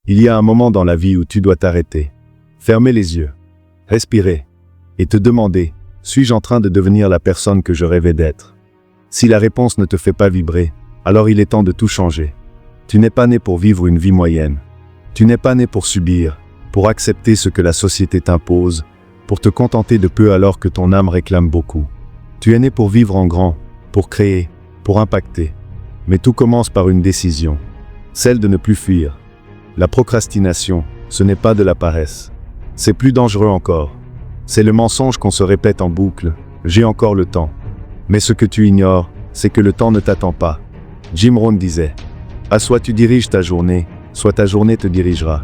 Il y a un moment dans la vie où tu dois t'arrêter, fermer les yeux, respirer, et te demander, suis-je en train de devenir la personne que je rêvais d'être? Si la réponse ne te fait pas vibrer, alors il est temps de tout changer. Tu n'es pas né pour vivre une vie moyenne. Tu n'es pas né pour subir, pour accepter ce que la société t'impose, pour te contenter de peu alors que ton âme réclame beaucoup. Tu es né pour vivre en grand, pour créer, pour impacter. Mais tout commence par une décision, celle de ne plus fuir. La procrastination, ce n'est pas de la paresse. C'est plus dangereux encore. C'est le mensonge qu'on se répète en boucle, j'ai encore le temps. Mais ce que tu ignores, c'est que le temps ne t'attend pas. Jim Rohn disait, soit tu diriges ta journée, soit ta journée te dirigera.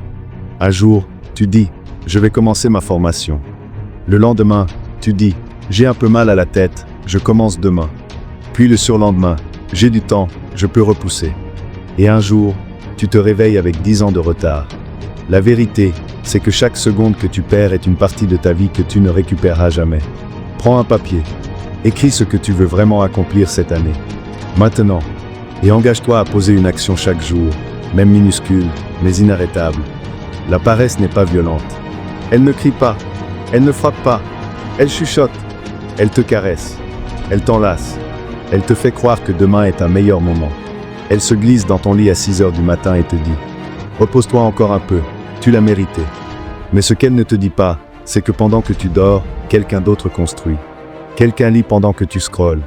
Un jour, tu dis, je vais commencer ma formation. Le lendemain, tu dis, j'ai un peu mal à la tête, je commence demain. Puis le surlendemain, j'ai du temps, je peux repousser. Et un jour, tu te réveilles avec 10 ans de retard. La vérité, c'est que chaque seconde que tu perds est une partie de ta vie que tu ne récupéreras jamais. Prends un papier. Écris ce que tu veux vraiment accomplir cette année. Maintenant. Et engage-toi à poser une action chaque jour, même minuscule, mais inarrêtable. La paresse n'est pas violente. Elle ne crie pas. Elle ne frappe pas. Elle chuchote. Elle te caresse. Elle t'enlace. Elle te fait croire que demain est un meilleur moment. Elle se glisse dans ton lit à 6 heures du matin et te dit « Repose-toi encore un peu, tu l'as mérité. » Mais ce qu'elle ne te dit pas, c'est que pendant que tu dors, quelqu'un d'autre construit. Quelqu'un lit pendant que tu scrolles.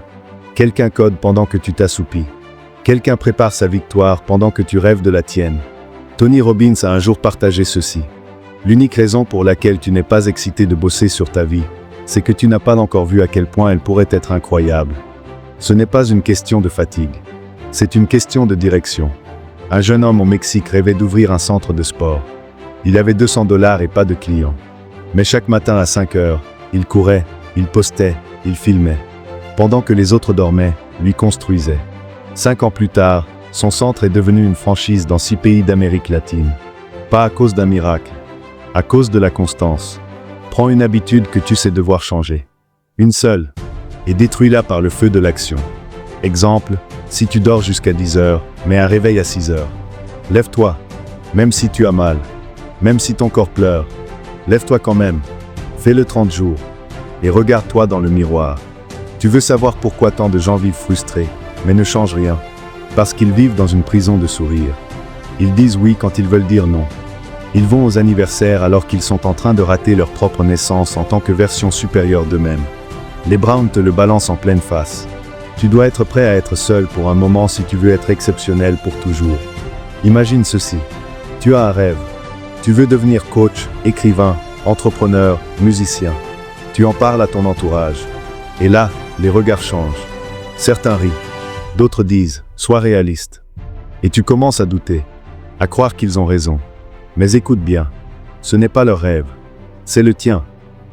Quelqu'un code pendant que tu t'assoupis. Quelqu'un prépare sa victoire pendant que tu rêves de la tienne. Tony Robbins a un jour partagé ceci. L'unique raison pour laquelle tu n'es pas excité de bosser sur ta vie, c'est que tu n'as pas encore vu à quel point elle pourrait être incroyable. Ce n'est pas une question de fatigue. C'est une question de direction. Un jeune homme au Mexique rêvait d'ouvrir un centre de sport. Il avait $200 et pas de clients. Mais chaque matin à 5 heures, il courait, il postait, il filmait. Pendant que les autres dormaient, lui construisait. 5 ans plus tard, son centre est devenu une franchise dans 6 pays d'Amérique latine. Pas à cause d'un miracle, à cause de la constance. Prends une habitude que tu sais devoir changer. Une seule. Et détruis-la par le feu de l'action. Exemple, si tu dors jusqu'à 10 heures, mets un réveil à 6 heures. Lève-toi, même si tu as mal, même si ton corps pleure. Lève-toi quand même. Fais-le 30 jours. Et regarde-toi dans le miroir. Tu veux savoir pourquoi tant de gens vivent frustrés, mais ne changent rien. Parce qu'ils vivent dans une prison de sourire. Ils disent oui quand ils veulent dire non. Ils vont aux anniversaires alors qu'ils sont en train de rater leur propre naissance en tant que version supérieure d'eux-mêmes. Les Browns te le balancent en pleine face. Tu dois être prêt à être seul pour un moment si tu veux être exceptionnel pour toujours. Imagine ceci. Tu as un rêve. Tu veux devenir coach, écrivain, entrepreneur, musicien. Tu en parles à ton entourage. Et là, les regards changent. Certains rient. D'autres disent « Sois réaliste ». Et tu commences à douter, à croire qu'ils ont raison. Mais écoute bien, ce n'est pas leur rêve. C'est le tien.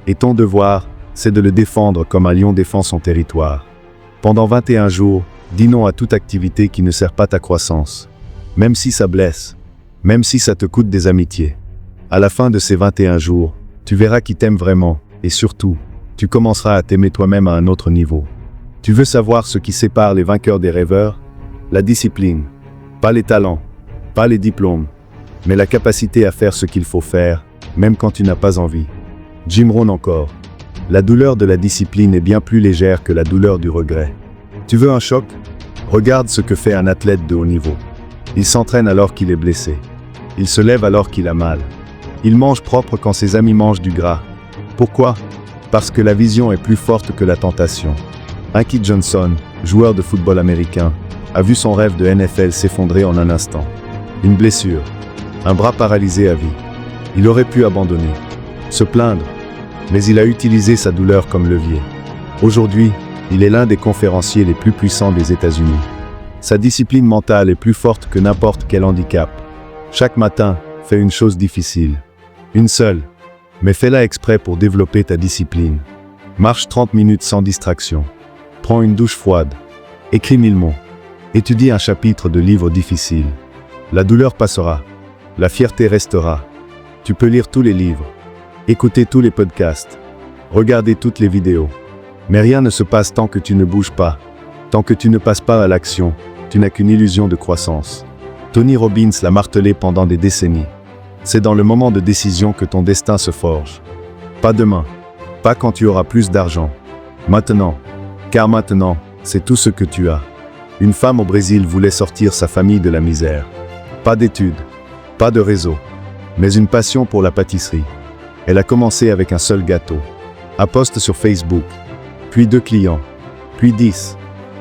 Et ton devoir, c'est de le défendre comme un lion défend son territoire. Pendant 21 jours, dis non à toute activité qui ne sert pas ta croissance. Même si ça blesse, même si ça te coûte des amitiés. À la fin de ces 21 jours, tu verras qui t'aime vraiment, et surtout, tu commenceras à t'aimer toi-même à un autre niveau. Tu veux savoir ce qui sépare les vainqueurs des rêveurs? La discipline. Pas les talents, pas les diplômes, mais la capacité à faire ce qu'il faut faire, même quand tu n'as pas envie. Jim Rohn encore. La douleur de la discipline est bien plus légère que la douleur du regret. Tu veux un choc? Regarde ce que fait un athlète de haut niveau. Il s'entraîne alors qu'il est blessé. Il se lève alors qu'il a mal. Il mange propre quand ses amis mangent du gras. Pourquoi? Parce que la vision est plus forte que la tentation. Inky Johnson, joueur de football américain, a vu son rêve de NFL s'effondrer en un instant. Une blessure. Un bras paralysé à vie. Il aurait pu abandonner. Se plaindre. Mais il a utilisé sa douleur comme levier. Aujourd'hui, il est l'un des conférenciers les plus puissants des États-Unis. Sa discipline mentale est plus forte que n'importe quel handicap. Chaque matin, fais une chose difficile. Une seule. Mais fais-la exprès pour développer ta discipline. Marche 30 minutes sans distraction. Prends une douche froide. Écris 1000 mots. Étudie un chapitre de livre difficile. La douleur passera. La fierté restera. Tu peux lire tous les livres. Écoutez tous les podcasts. Regardez toutes les vidéos. Mais rien ne se passe tant que tu ne bouges pas. Tant que tu ne passes pas à l'action, tu n'as qu'une illusion de croissance. Tony Robbins l'a martelé pendant des décennies. C'est dans le moment de décision que ton destin se forge. Pas demain, pas quand tu auras plus d'argent. Maintenant, car maintenant, c'est tout ce que tu as. Une femme au Brésil voulait sortir sa famille de la misère. Pas d'études, pas de réseau, mais une passion pour la pâtisserie. Elle a commencé avec un seul gâteau. Un post sur Facebook, puis 2 clients, puis 10.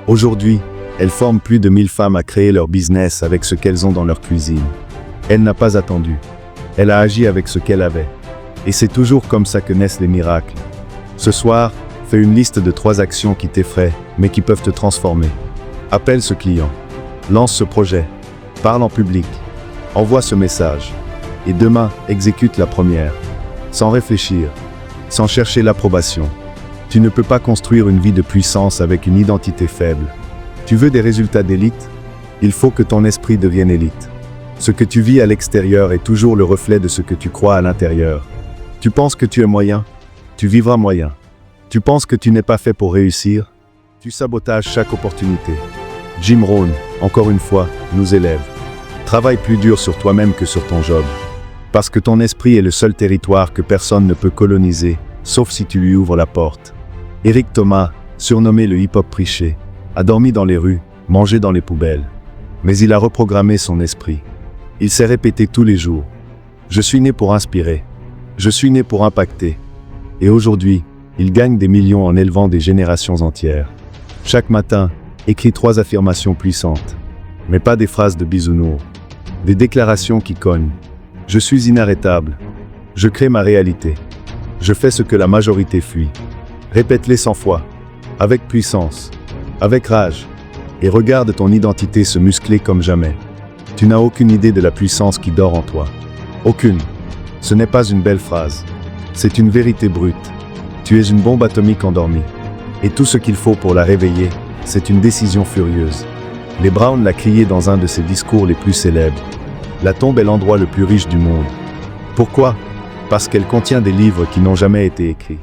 Aujourd'hui, elle forme plus de 1000 femmes à créer leur business avec ce qu'elles ont dans leur cuisine. Elle n'a pas attendu. Elle a agi avec ce qu'elle avait. Et c'est toujours comme ça que naissent les miracles. Ce soir, fais une liste de 3 actions qui t'effraient, mais qui peuvent te transformer. Appelle ce client. Lance ce projet. Parle en public. Envoie ce message. Et demain, exécute la première. Sans réfléchir. Sans chercher l'approbation. Tu ne peux pas construire une vie de puissance avec une identité faible. Tu veux des résultats d'élite? Il faut que ton esprit devienne élite. Ce que tu vis à l'extérieur est toujours le reflet de ce que tu crois à l'intérieur. Tu penses que tu es moyen? Tu vivras moyen. Tu penses que tu n'es pas fait pour réussir? Tu sabotages chaque opportunité. Jim Rohn, encore une fois, nous élève. Travaille plus dur sur toi-même que sur ton job. Parce que ton esprit est le seul territoire que personne ne peut coloniser, sauf si tu lui ouvres la porte. Eric Thomas, surnommé le hip-hop priché, a dormi dans les rues, mangé dans les poubelles. Mais il a reprogrammé son esprit. Il s'est répété tous les jours. Je suis né pour inspirer. Je suis né pour impacter. Et aujourd'hui, il gagne des millions en élevant des générations entières. Chaque matin, écrit 3 affirmations puissantes. Mais pas des phrases de bisounours. Des déclarations qui cognent. Je suis inarrêtable. Je crée ma réalité. Je fais ce que la majorité fuit. Répète-les 100 fois. Avec puissance. Avec rage. Et regarde ton identité se muscler comme jamais. Tu n'as aucune idée de la puissance qui dort en toi. Aucune. Ce n'est pas une belle phrase. C'est une vérité brute. Tu es une bombe atomique endormie. Et tout ce qu'il faut pour la réveiller, c'est une décision furieuse. Les Brown l'a crié dans un de ses discours les plus célèbres. La tombe est l'endroit le plus riche du monde. Pourquoi? Parce qu'elle contient des livres qui n'ont jamais été écrits.